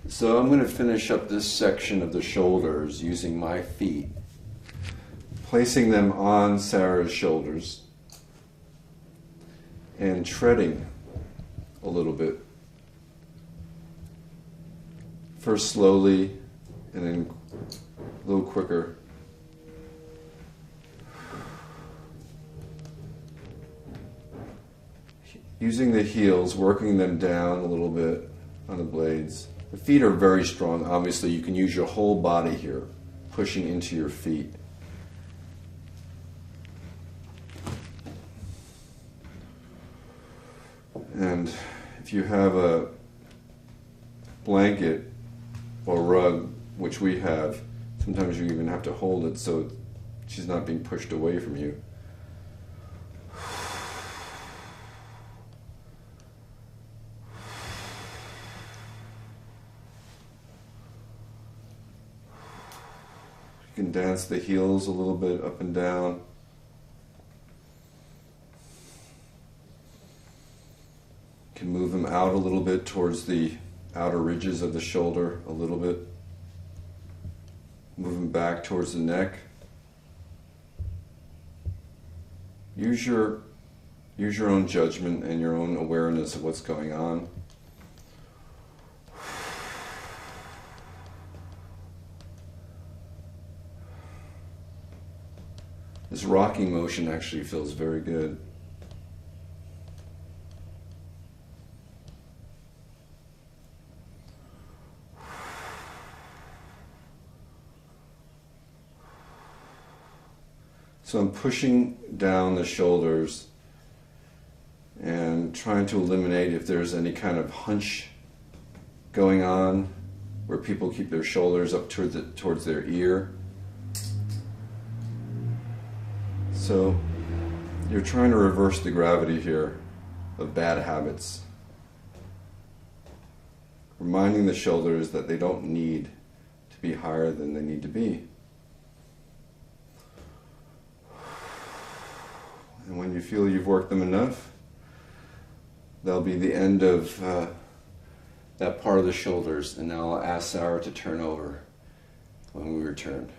So I'm going to finish up this section of the shoulders using my feet, placing them on Sarah's shoulders and treading a little bit. First slowly and then a little quicker. Using the heels, working them down a little bit on the blades. The feet are very strong. Obviously, you can use your whole body here, pushing into your feet. And if you have a blanket or rug, which we have, sometimes you even have to hold it so she's not being pushed away from you. You can dance the heels a little bit up and down. You can move them out a little bit towards the outer ridges of the shoulder a little bit. Move them back towards the neck. Use your own judgment and your own awareness of what's going on. This rocking motion actually feels very good. So I'm pushing down the shoulders and trying to eliminate if there's any kind of hunch going on where people keep their shoulders up towards their ear. So you're trying to reverse the gravity here of bad habits. Reminding the shoulders that they don't need to be higher than they need to be. And when you feel you've worked them enough, that'll be the end of that part of the shoulders. And now I'll ask Sarah to turn over when we return.